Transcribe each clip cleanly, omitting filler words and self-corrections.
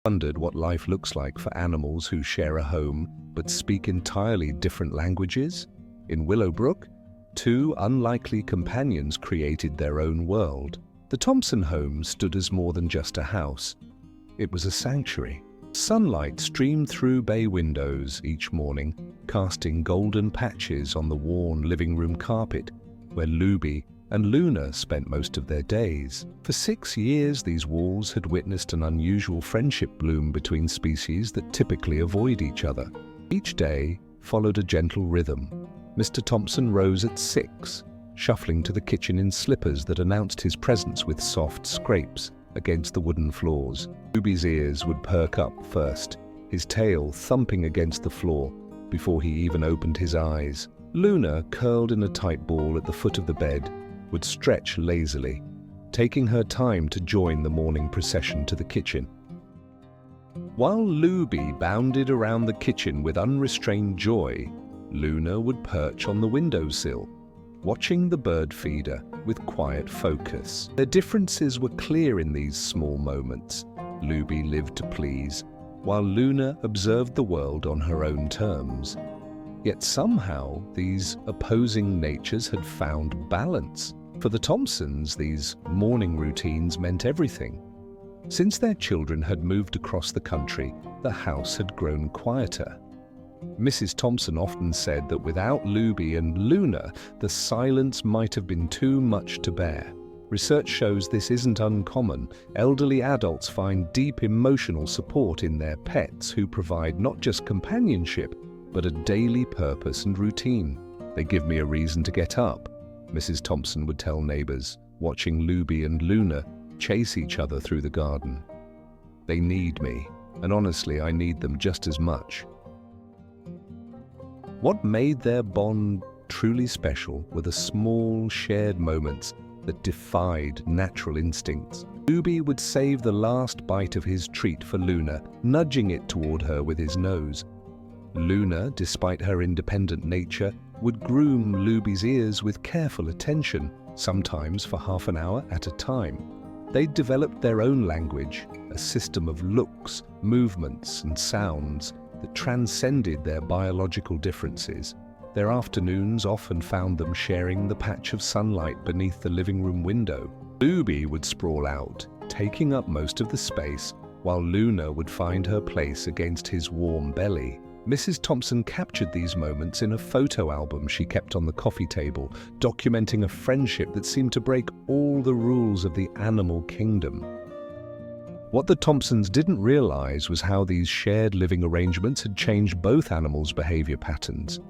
Wondered what life looks like for animals who share a home but speak entirely different languages? In Willowbrook, two unlikely companions created their own world. The Thompson home stood as more than just a house. It was a sanctuary. Sunlight streamed through bay windows each morning, casting golden patches on the worn living room carpet, where Luby and Luna spent most of their days. For 6 years, these walls had witnessed an unusual friendship bloom between species that typically avoid each other. Each day followed a gentle rhythm. Mr. Thompson rose at 6, shuffling to the kitchen in slippers that announced his presence with soft scrapes against the wooden floors. Luby's ears would perk up first, his tail thumping against the floor before he even opened his eyes. Luna, curled in a tight ball at the foot of the bed, would stretch lazily, taking her time to join the morning procession to the kitchen. While Luby bounded around the kitchen with unrestrained joy, Luna would perch on the windowsill, watching the bird feeder with quiet focus. Their differences were clear in these small moments. Luby lived to please, while Luna observed the world on her own terms. Yet somehow, these opposing natures had found balance. For the Thompsons, these morning routines meant everything. Since their children had moved across the country, the house had grown quieter. Mrs. Thompson often said that without Luby and Luna, the silence might have been too much to bear. Research shows this isn't uncommon. Elderly adults find deep emotional support in their pets, who provide not just companionship, but a daily purpose and routine. They give me a reason to get up, Mrs. Thompson would tell neighbors, watching Luby and Luna chase each other through the garden. They need me, and honestly, I need them just as much. What made their bond truly special were the small, shared moments that defied natural instincts. Luby would save the last bite of his treat for Luna, nudging it toward her with his nose. Luna, despite her independent nature, would groom Luby's ears with careful attention, sometimes for half an hour at a time. They'd developed their own language, a system of looks, movements, and sounds that transcended their biological differences. Their afternoons often found them sharing the patch of sunlight beneath the living room window. Luby would sprawl out, taking up most of the space, while Luna would find her place against his warm belly. Mrs. Thompson captured these moments in a photo album she kept on the coffee table, documenting a friendship that seemed to break all the rules of the animal kingdom. What the Thompsons didn't realize was how these shared living arrangements had changed both animals' behavior patterns.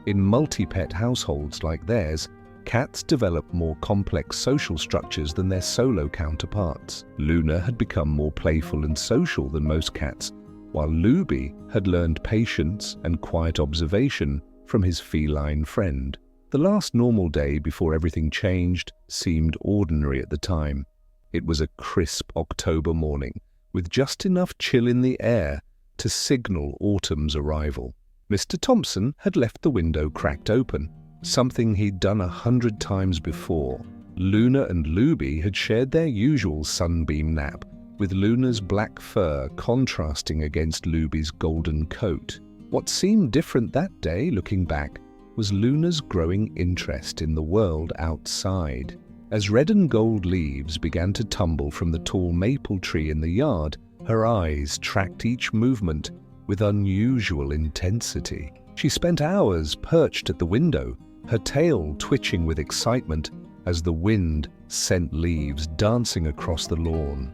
In multi-pet households like theirs, cats develop more complex social structures than their solo counterparts. Luna had become more playful and social than most cats, while Luby had learned patience and quiet observation from his feline friend. The last normal day before everything changed seemed ordinary at the time. It was a crisp October morning, with just enough chill in the air to signal autumn's arrival. Mr. Thompson had left the window cracked open, something he'd done 100 times before. Luna and Luby had shared their usual sunbeam nap, with Luna's black fur contrasting against Luby's golden coat. What seemed different that day, looking back, was Luna's growing interest in the world outside. As red and gold leaves began to tumble from the tall maple tree in the yard, her eyes tracked each movement with unusual intensity. She spent hours perched at the window, her tail twitching with excitement as the wind sent leaves dancing across the lawn.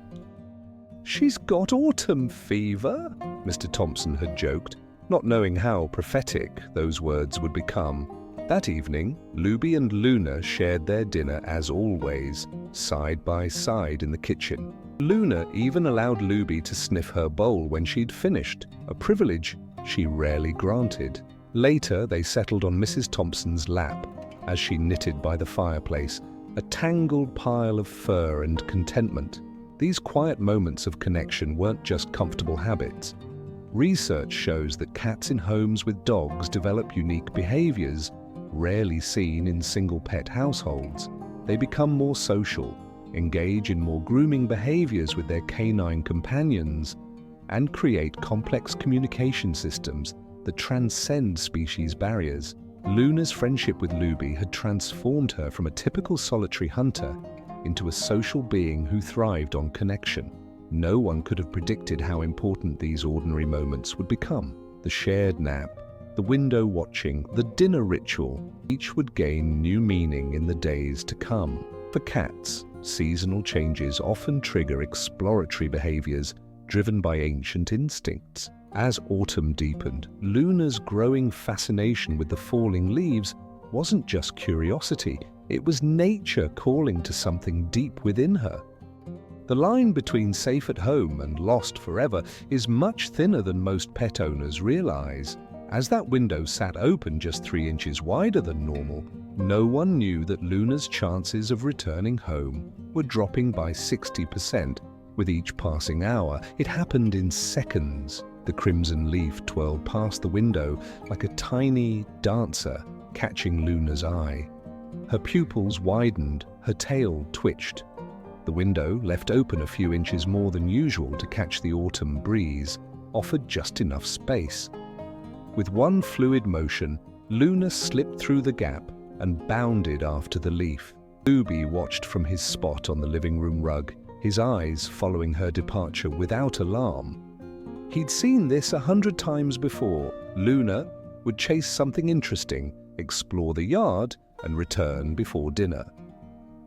"She's got autumn fever," Mr. Thompson had joked, not knowing how prophetic those words would become. That evening, Luby and Luna shared their dinner as always, side by side in the kitchen. Luna even allowed Luby to sniff her bowl when she'd finished, a privilege she rarely granted. Later, they settled on Mrs. Thompson's lap as she knitted by the fireplace, a tangled pile of fur and contentment. These quiet moments of connection weren't just comfortable habits. Research shows that cats in homes with dogs develop unique behaviors, rarely seen in single-pet households. They become more social, engage in more grooming behaviors with their canine companions, and create complex communication systems that transcend species barriers. Luna's friendship with Luby had transformed her from a typical solitary hunter into a social being who thrived on connection. No one could have predicted how important these ordinary moments would become. The shared nap, the window watching, the dinner ritual, each would gain new meaning in the days to come. For cats, seasonal changes often trigger exploratory behaviors driven by ancient instincts. As autumn deepened, Luna's growing fascination with the falling leaves wasn't just curiosity, it was nature calling to something deep within her. The line between safe at home and lost forever is much thinner than most pet owners realize. As that window sat open just 3 inches wider than normal, no one knew that Luna's chances of returning home were dropping by 60% with each passing hour. It happened in seconds. The crimson leaf twirled past the window like a tiny dancer, catching Luna's eye. Her pupils widened, her tail twitched. The window, left open a few inches more than usual to catch the autumn breeze, offered just enough space. With one fluid motion, Luna slipped through the gap and bounded after the leaf. Luby watched from his spot on the living room rug, his eyes following her departure without alarm. He'd seen this 100 times before. Luna would chase something interesting, explore the yard, and return before dinner.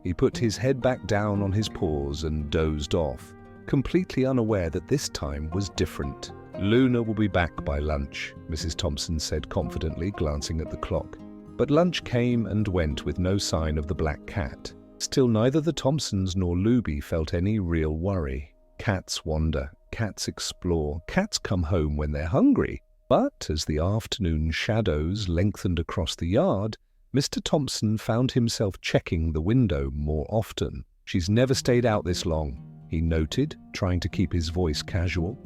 He put his head back down on his paws and dozed off, completely unaware that this time was different. "Luna will be back by lunch," Mrs. Thompson said confidently, glancing at the clock. But lunch came and went with no sign of the black cat. Still, neither the Thompsons nor Luby felt any real worry. Cats wander, cats explore, cats come home when they're hungry. But as the afternoon shadows lengthened across the yard, Mr. Thompson found himself checking the window more often. "She's never stayed out this long," he noted, trying to keep his voice casual.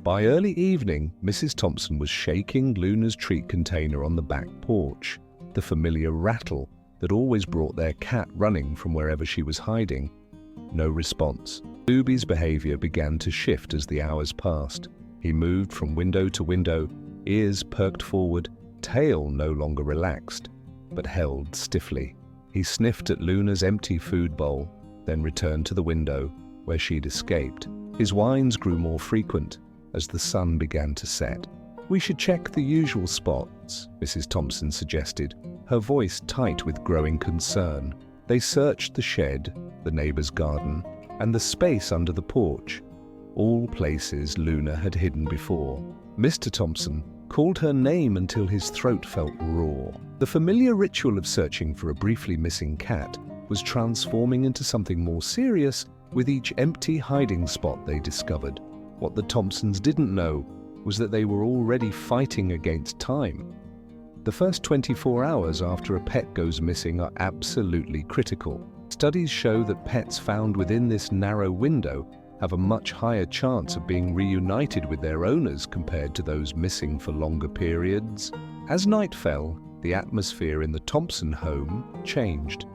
By early evening, Mrs. Thompson was shaking Luna's treat container on the back porch, the familiar rattle that always brought their cat running from wherever she was hiding. No response. Luby's behavior began to shift as the hours passed. He moved from window to window, ears perked forward, tail no longer relaxed, but held stiffly. He sniffed at Luna's empty food bowl, then returned to the window, where she'd escaped. His whines grew more frequent as the sun began to set. "We should check the usual spots," Mrs. Thompson suggested, her voice tight with growing concern. They searched the shed, the neighbor's garden, and the space under the porch, all places Luna had hidden before. Mr. Thompson called her name until his throat felt raw. The familiar ritual of searching for a briefly missing cat was transforming into something more serious with each empty hiding spot they discovered. What the Thompsons didn't know was that they were already fighting against time. The first 24 hours after a pet goes missing are absolutely critical. Studies show that pets found within this narrow window have a much higher chance of being reunited with their owners compared to those missing for longer periods. As night fell, the atmosphere in the Thompson home changed.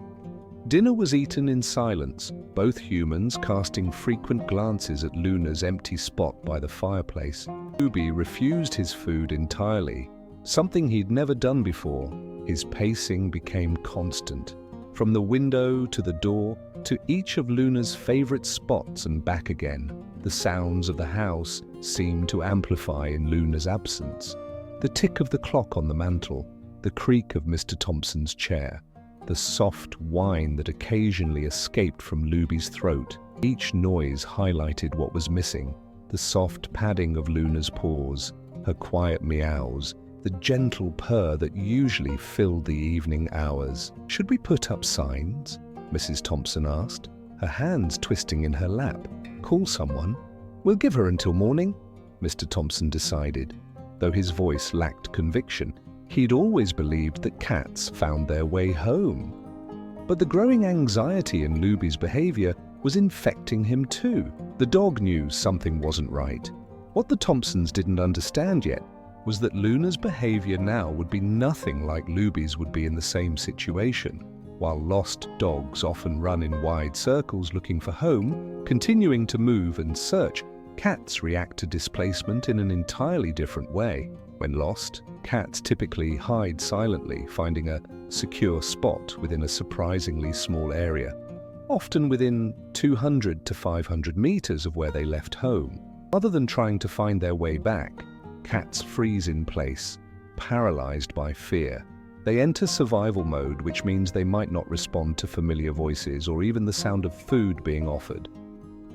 Dinner was eaten in silence, both humans casting frequent glances at Luna's empty spot by the fireplace. Luby refused his food entirely, something he'd never done before. His pacing became constant, from the window to the door to each of Luna's favorite spots and back again. The sounds of the house seemed to amplify in Luna's absence. The tick of the clock on the mantel, the creak of Mr. Thompson's chair, the soft whine that occasionally escaped from Luby's throat. Each noise highlighted what was missing: the soft padding of Luna's paws, her quiet meows, the gentle purr that usually filled the evening hours. "Should we put up signs?" Mrs. Thompson asked, her hands twisting in her lap. "Call someone?" "We'll give her until morning," Mr. Thompson decided, though his voice lacked conviction. He'd always believed that cats found their way home. But the growing anxiety in Luby's behavior was infecting him too. The dog knew something wasn't right. What the Thompsons didn't understand yet was that Luna's behavior now would be nothing like Luby's would be in the same situation. While lost dogs often run in wide circles looking for home, continuing to move and search, Cats react to displacement in an entirely different way. When lost, cats typically hide silently, finding a secure spot within a surprisingly small area, often within 200 to 500 meters of where they left home. Rather than trying to find their way back, cats freeze in place, paralyzed by fear. They enter survival mode, which means they might not respond to familiar voices or even the sound of food being offered.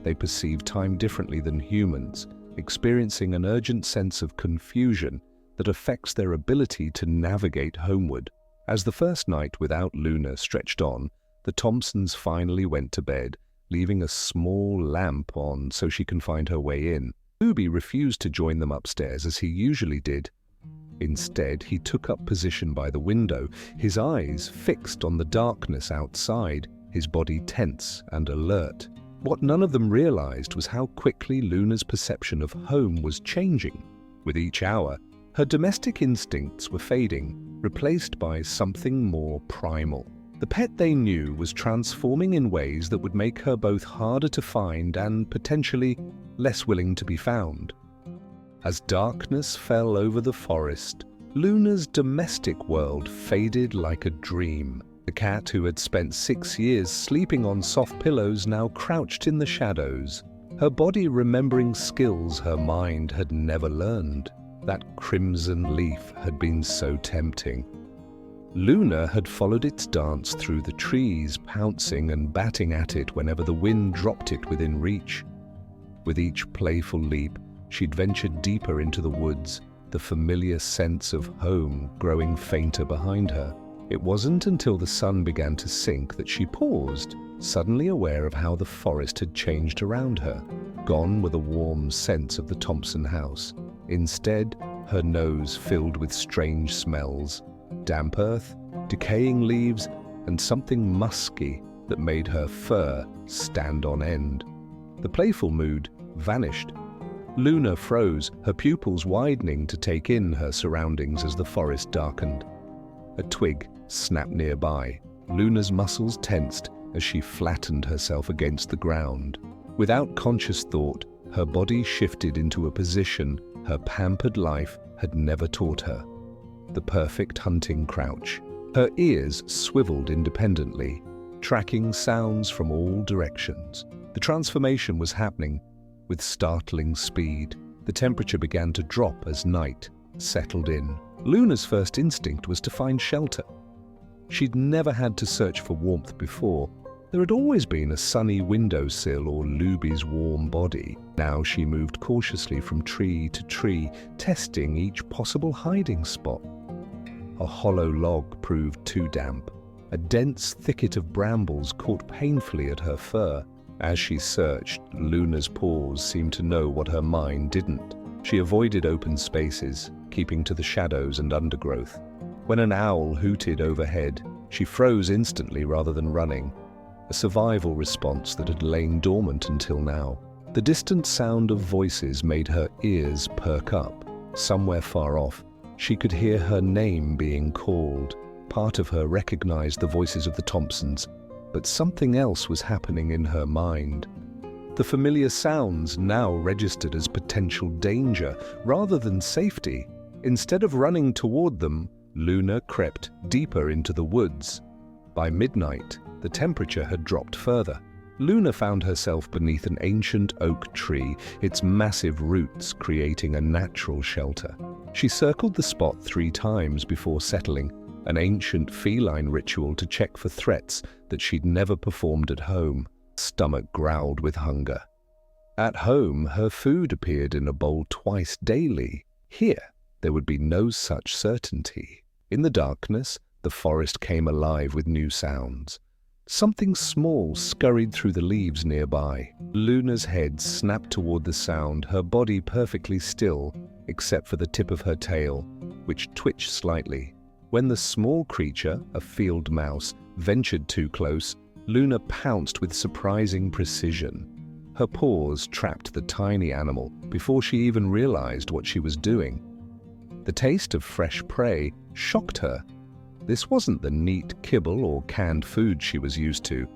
They perceive time differently than humans, experiencing an urgent sense of confusion that affects their ability to navigate homeward. As the first night without Luna stretched on, the Thompsons finally went to bed, leaving a small lamp on so she can find her way in. Luby refused to join them upstairs as he usually did. Instead, he took up position by the window, his eyes fixed on the darkness outside, his body tense and alert. What none of them realized was how quickly Luna's perception of home was changing. With each hour, her domestic instincts were fading, replaced by something more primal. The pet they knew was transforming in ways that would make her both harder to find and potentially less willing to be found. As darkness fell over the forest, Luna's domestic world faded like a dream. The cat, who had spent 6 years sleeping on soft pillows, now crouched in the shadows, her body remembering skills her mind had never learned. That crimson leaf had been so tempting. Luna had followed its dance through the trees, pouncing and batting at it whenever the wind dropped it within reach. With each playful leap, she'd ventured deeper into the woods, the familiar sense of home growing fainter behind her. It wasn't until the sun began to sink that she paused, suddenly aware of how the forest had changed around her. Gone were the warm scents of the Thompson house. Instead, her nose filled with strange smells, damp earth, decaying leaves, and something musky that made her fur stand on end. The playful mood vanished. Luna froze, her pupils widening to take in her surroundings as the forest darkened. A twig snapped nearby. Luna's muscles tensed as she flattened herself against the ground. Without conscious thought, her body shifted into a position her pampered life had never taught her. The perfect hunting crouch. Her ears swiveled independently, tracking sounds from all directions. The transformation was happening with startling speed. The temperature began to drop as night settled in. Luna's first instinct was to find shelter. She'd never had to search for warmth before. There had always been a sunny windowsill or Luby's warm body. Now she moved cautiously from tree to tree, testing each possible hiding spot. A hollow log proved too damp. A dense thicket of brambles caught painfully at her fur. As she searched, Luna's paws seemed to know what her mind didn't. She avoided open spaces, keeping to the shadows and undergrowth. When an owl hooted overhead, she froze instantly rather than running, a survival response that had lain dormant until now. The distant sound of voices made her ears perk up. Somewhere far off, she could hear her name being called. Part of her recognized the voices of the Thompsons, but something else was happening in her mind. The familiar sounds now registered as potential danger rather than safety. Instead of running toward them, Luna crept deeper into the woods. By midnight, the temperature had dropped further. Luna found herself beneath an ancient oak tree, its massive roots creating a natural shelter. She circled the spot 3 times before settling, an ancient feline ritual to check for threats that she'd never performed at home. Stomach growled with hunger. At home, her food appeared in a bowl twice daily. Here, there would be no such certainty. In the darkness, the forest came alive with new sounds. Something small scurried through the leaves nearby. Luna's head snapped toward the sound, her body perfectly still, except for the tip of her tail, which twitched slightly. When the small creature, a field mouse, ventured too close, Luna pounced with surprising precision. Her paws trapped the tiny animal before she even realized what she was doing. The taste of fresh prey shocked her. This wasn't the neat kibble or canned food she was used to,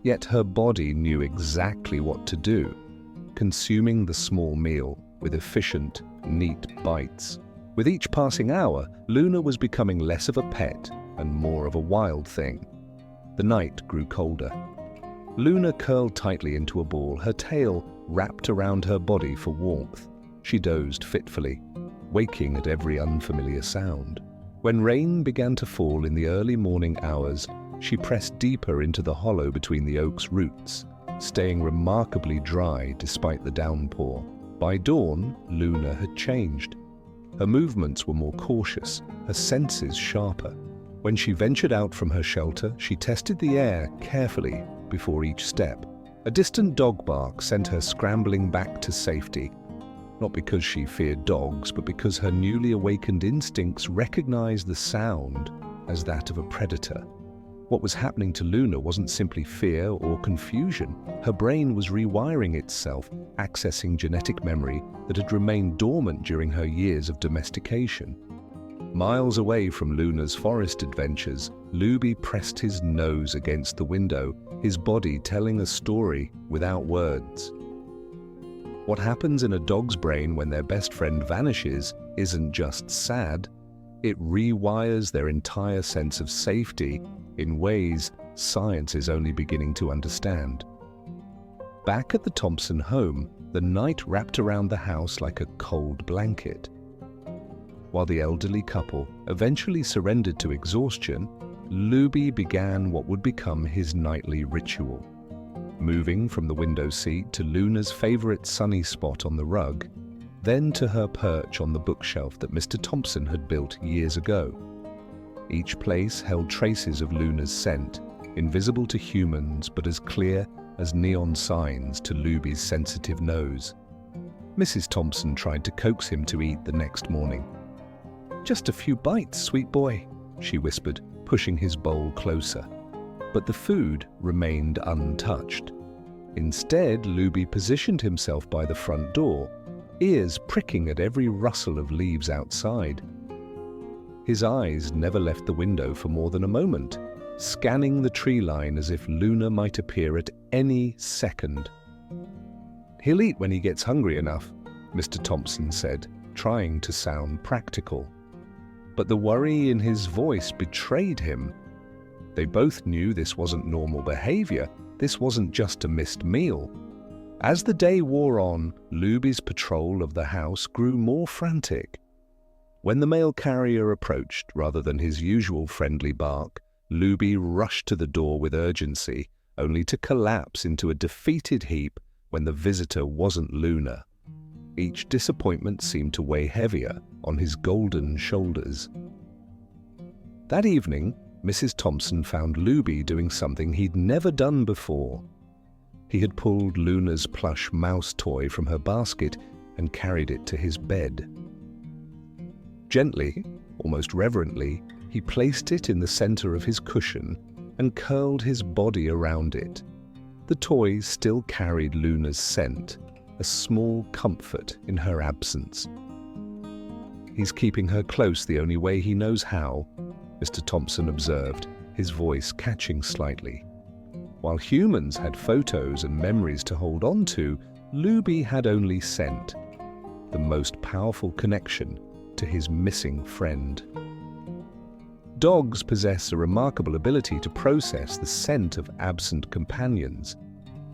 yet her body knew exactly what to do. consuming the small meal with efficient, neat bites. With each passing hour, Luna was becoming less of a pet and more of a wild thing. The night grew colder. Luna curled tightly into a ball, her tail wrapped around her body for warmth. She dozed fitfully, waking at every unfamiliar sound. When rain began to fall in the early morning hours, she pressed deeper into the hollow between the oak's roots, staying remarkably dry despite the downpour. By dawn, Luna had changed. Her movements were more cautious, her senses sharper. When she ventured out from her shelter, she tested the air carefully before each step. A distant dog bark sent her scrambling back to safety, not because she feared dogs, but because her newly awakened instincts recognized the sound as that of a predator. What was happening to Luna wasn't simply fear or confusion. Her brain was rewiring itself, accessing genetic memory that had remained dormant during her years of domestication. Miles away from Luna's forest adventures, Luby pressed his nose against the window, his body telling a story without words. What happens in a dog's brain when their best friend vanishes isn't just sad, it rewires their entire sense of safety in ways science is only beginning to understand. Back at the Thompson home, the night wrapped around the house like a cold blanket. While the elderly couple eventually surrendered to exhaustion, Luby began what would become his nightly ritual. Moving from the window seat to Luna's favorite sunny spot on the rug, then to her perch on the bookshelf that Mr. Thompson had built years ago. Each place held traces of Luna's scent, invisible to humans but as clear as neon signs to Luby's sensitive nose. Mrs. Thompson tried to coax him to eat the next morning. "Just a few bites, sweet boy," she whispered, pushing his bowl closer. But the food remained untouched. Instead, Luby positioned himself by the front door, ears pricking at every rustle of leaves outside. His eyes never left the window for more than a moment, scanning the tree line as if Luna might appear at any second. "He'll eat when he gets hungry enough," Mr. Thompson said, trying to sound practical. But the worry in his voice betrayed him. They both knew this wasn't normal behavior, this wasn't just a missed meal. As the day wore on, Luby's patrol of the house grew more frantic. When the mail carrier approached, rather than his usual friendly bark, Luby rushed to the door with urgency, only to collapse into a defeated heap when the visitor wasn't Luna. Each disappointment seemed to weigh heavier on his golden shoulders. That evening, Mrs. Thompson found Luby doing something he'd never done before. He had pulled Luna's plush mouse toy from her basket and carried it to his bed. Gently, almost reverently, he placed it in the center of his cushion and curled his body around it. The toy still carried Luna's scent, a small comfort in her absence. "He's keeping her close the only way he knows how," Mr. Thompson observed, his voice catching slightly. While humans had photos and memories to hold on to, Luby had only scent, the most powerful connection to his missing friend. Dogs possess a remarkable ability to process the scent of absent companions.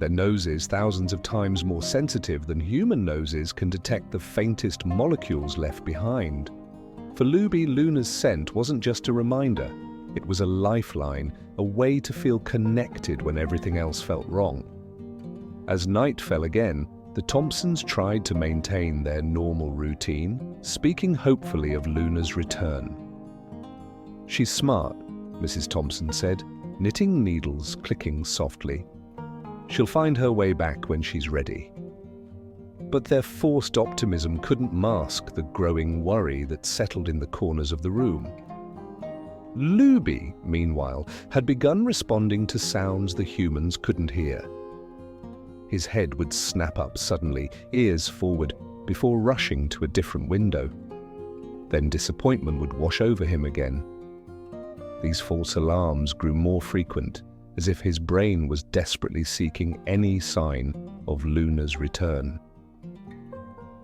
Their noses, thousands of times more sensitive than human noses, can detect the faintest molecules left behind. For Luby, Luna's scent wasn't just a reminder. It was a lifeline, a way to feel connected when everything else felt wrong. As night fell again, the Thompsons tried to maintain their normal routine, speaking hopefully of Luna's return. "She's smart," Mrs. Thompson said, knitting needles clicking softly. "She'll find her way back when she's ready." But their forced optimism couldn't mask the growing worry that settled in the corners of the room. Luby, meanwhile, had begun responding to sounds the humans couldn't hear. His head would snap up suddenly, ears forward, before rushing to a different window. Then disappointment would wash over him again. These false alarms grew more frequent, as if his brain was desperately seeking any sign of Luna's return.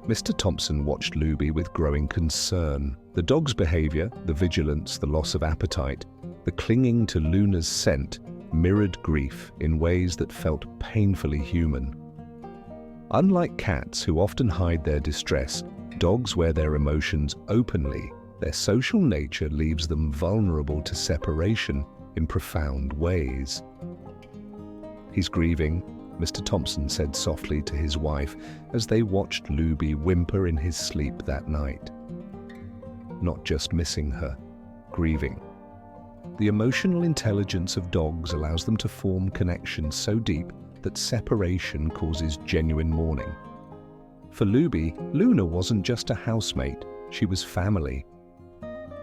Mr. Thompson watched Luby with growing concern. The dog's behavior, the vigilance, the loss of appetite, the clinging to Luna's scent, mirrored grief in ways that felt painfully human. Unlike cats who often hide their distress, dogs wear their emotions openly. Their social nature leaves them vulnerable to separation in profound ways. "He's grieving," Mr. Thompson said softly to his wife as they watched Luby whimper in his sleep that night. Not just missing her, grieving. The emotional intelligence of dogs allows them to form connections so deep that separation causes genuine mourning. For Luby, Luna wasn't just a housemate, she was family.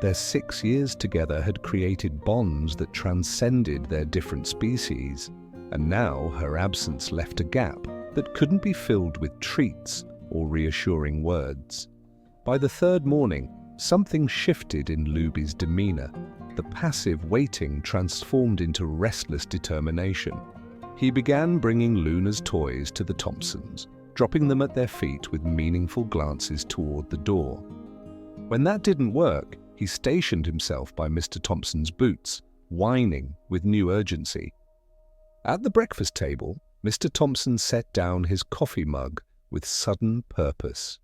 Their 6 years together had created bonds that transcended their different species, and now her absence left a gap that couldn't be filled with treats or reassuring words. By the third morning, something shifted in Luby's demeanor. The passive waiting transformed into restless determination. He began bringing Luna's toys to the Thompsons, dropping them at their feet with meaningful glances toward the door. When that didn't work, he stationed himself by Mr. Thompson's boots, whining with new urgency. At the breakfast table, Mr. Thompson set down his coffee mug with sudden purpose.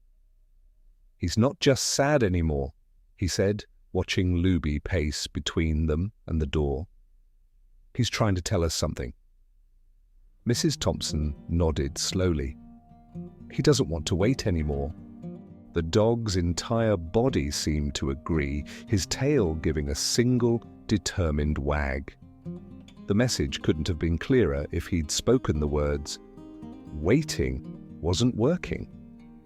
"He's not just sad anymore," he said, watching Luby pace between them and the door. "He's trying to tell us something." Mrs. Thompson nodded slowly. "He doesn't want to wait anymore." The dog's entire body seemed to agree, his tail giving a single, determined wag. The message couldn't have been clearer if he'd spoken the words. Waiting wasn't working.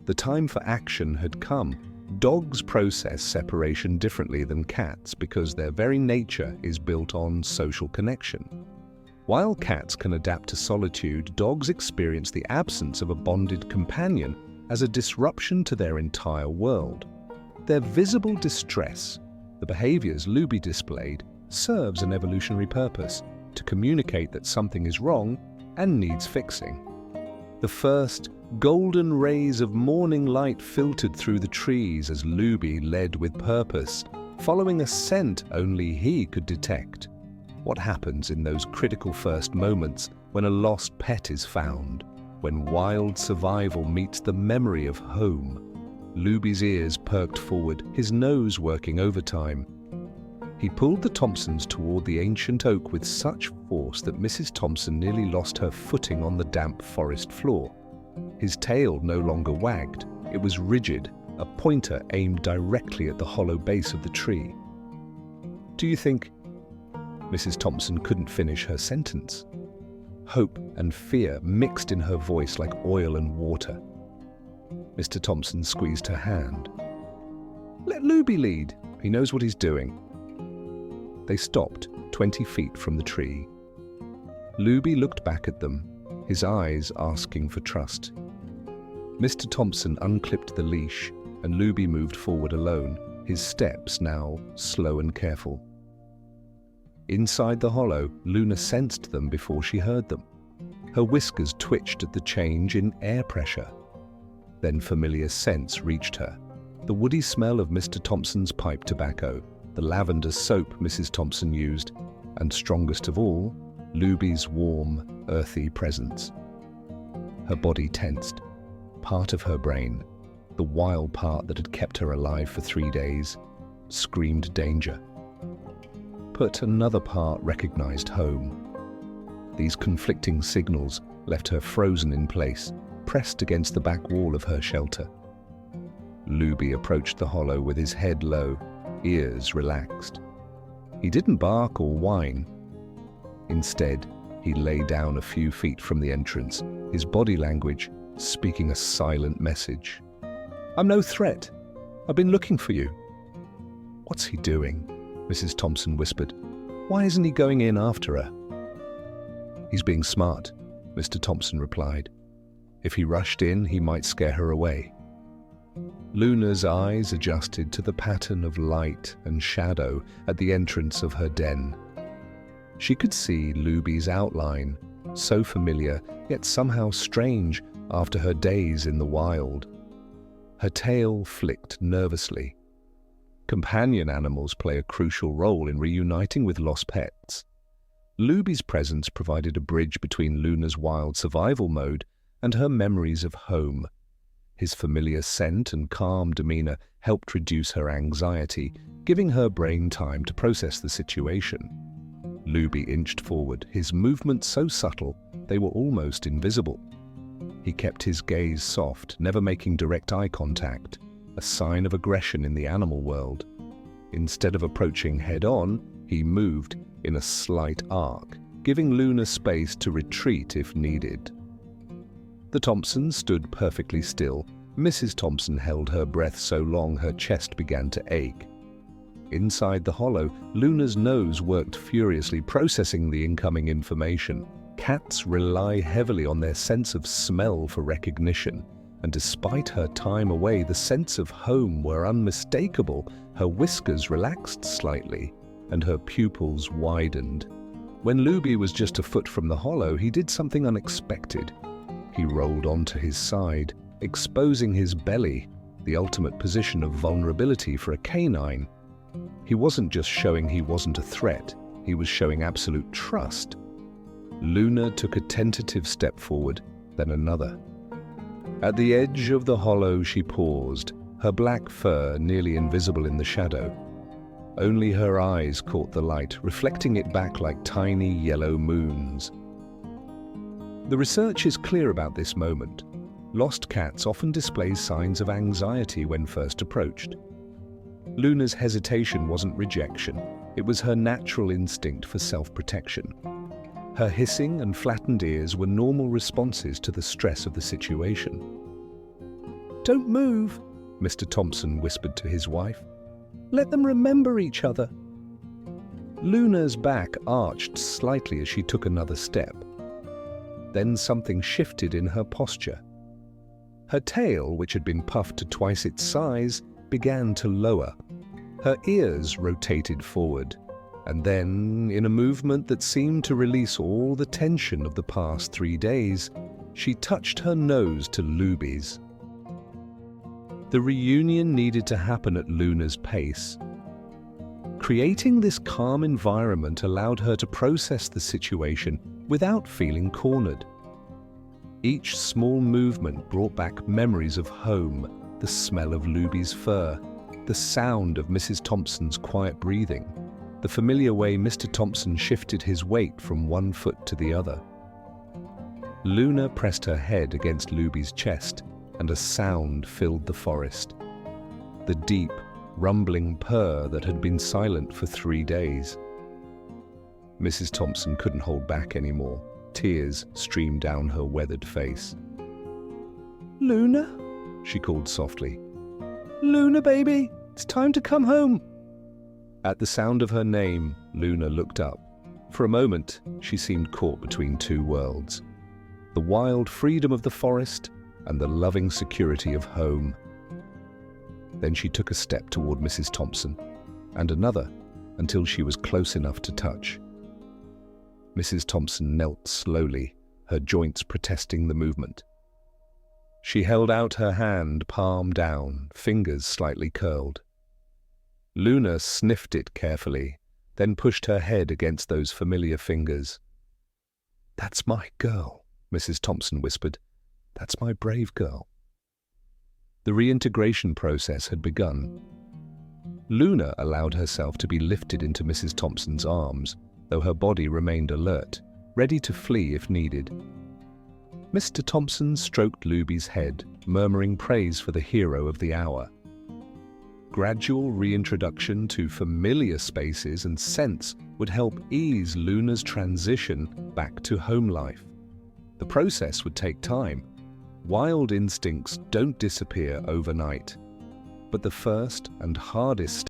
The time for action had come. Dogs process separation differently than cats because their very nature is built on social connection. While cats can adapt to solitude, dogs experience the absence of a bonded companion as a disruption to their entire world. Their visible distress, the behaviors Luby displayed, serves an evolutionary purpose, to communicate that something is wrong and needs fixing. The first golden rays of morning light filtered through the trees as Luby led with purpose, following a scent only he could detect. What happens in those critical first moments when a lost pet is found? When wild survival meets the memory of home? Luby's ears perked forward, his nose working overtime. He pulled the Thompsons toward the ancient oak with such force that Mrs. Thompson nearly lost her footing on the damp forest floor. His tail no longer wagged. It was rigid, a pointer aimed directly at the hollow base of the tree. "Do you think—" Mrs. Thompson couldn't finish her sentence. Hope and fear mixed in her voice like oil and water. Mr. Thompson squeezed her hand. "Let Luby lead. He knows what he's doing." They stopped 20 feet from the tree. Luby looked back at them, his eyes asking for trust. Mr. Thompson unclipped the leash, and Luby moved forward alone, his steps now slow and careful. Inside the hollow, Luna sensed them before she heard them. Her whiskers twitched at the change in air pressure. Then familiar scents reached her. The woody smell of Mr. Thompson's pipe tobacco, the lavender soap Mrs. Thompson used, and strongest of all, Luby's warm, earthy presence. Her body tensed. Part of her brain, the wild part that had kept her alive for 3 days, screamed danger. But another part recognized home. These conflicting signals left her frozen in place, pressed against the back wall of her shelter. Luby approached the hollow with his head low, ears relaxed. He didn't bark or whine. Instead, he lay down a few feet from the entrance, his body language speaking a silent message. "I'm no threat. I've been looking for you." "What's he doing?" Mrs. Thompson whispered. "Why isn't he going in after her?" "He's being smart," Mr. Thompson replied. "If he rushed in, he might scare her away." Luna's eyes adjusted to the pattern of light and shadow at the entrance of her den. She could see Luby's outline, so familiar yet somehow strange after her days in the wild. Her tail flicked nervously. Companion animals play a crucial role in reuniting with lost pets. Luby's presence provided a bridge between Luna's wild survival mode and her memories of home. His familiar scent and calm demeanor helped reduce her anxiety, giving her brain time to process the situation. Luby inched forward, his movements so subtle they were almost invisible. He kept his gaze soft, never making direct eye contact, a sign of aggression in the animal world. Instead of approaching head-on, he moved in a slight arc, giving Luna space to retreat if needed. The Thompsons stood perfectly still. Mrs. Thompson held her breath so long her chest began to ache. Inside the hollow, Luna's nose worked furiously, processing the incoming information. Cats rely heavily on their sense of smell for recognition, and despite her time away, the sense of home were unmistakable. Her whiskers relaxed slightly, and her pupils widened. When Luby was just a foot from the hollow, he did something unexpected. He rolled onto his side, exposing his belly, the ultimate position of vulnerability for a canine. He wasn't just showing he wasn't a threat, he was showing absolute trust. Luna took a tentative step forward, then another. At the edge of the hollow she paused, her black fur nearly invisible in the shadow. Only her eyes caught the light, reflecting it back like tiny yellow moons. The research is clear about this moment. Lost cats often display signs of anxiety when first approached. Luna's hesitation wasn't rejection, it was her natural instinct for self-protection. Her hissing and flattened ears were normal responses to the stress of the situation. "Don't move," Mr. Thompson whispered to his wife. "Let them remember each other." Luna's back arched slightly as she took another step. Then something shifted in her posture. Her tail, which had been puffed to twice its size, began to lower. Her ears rotated forward, and then, in a movement that seemed to release all the tension of the past 3 days, she touched her nose to Luby's. The reunion needed to happen at Luna's pace. Creating this calm environment allowed her to process the situation without feeling cornered. Each small movement brought back memories of home, the smell of Luby's fur, the sound of Mrs. Thompson's quiet breathing, the familiar way Mr. Thompson shifted his weight from one foot to the other. Luna pressed her head against Luby's chest, and a sound filled the forest. The deep, rumbling purr that had been silent for 3 days. Mrs. Thompson couldn't hold back anymore. Tears streamed down her weathered face. "Luna?" she called softly. "Luna, baby, it's time to come home." At the sound of her name, Luna looked up. For a moment, she seemed caught between two worlds. The wild freedom of the forest and the loving security of home. Then she took a step toward Mrs. Thompson, and another, until she was close enough to touch. Mrs. Thompson knelt slowly, her joints protesting the movement. She held out her hand, palm down, fingers slightly curled. Luna sniffed it carefully, then pushed her head against those familiar fingers. "That's my girl," Mrs. Thompson whispered. "That's my brave girl." The reintegration process had begun. Luna allowed herself to be lifted into Mrs. Thompson's arms, though her body remained alert, ready to flee if needed. Mr. Thompson stroked Luby's head, murmuring praise for the hero of the hour. Gradual reintroduction to familiar spaces and scents would help ease Luna's transition back to home life. The process would take time. Wild instincts don't disappear overnight. But the first and hardest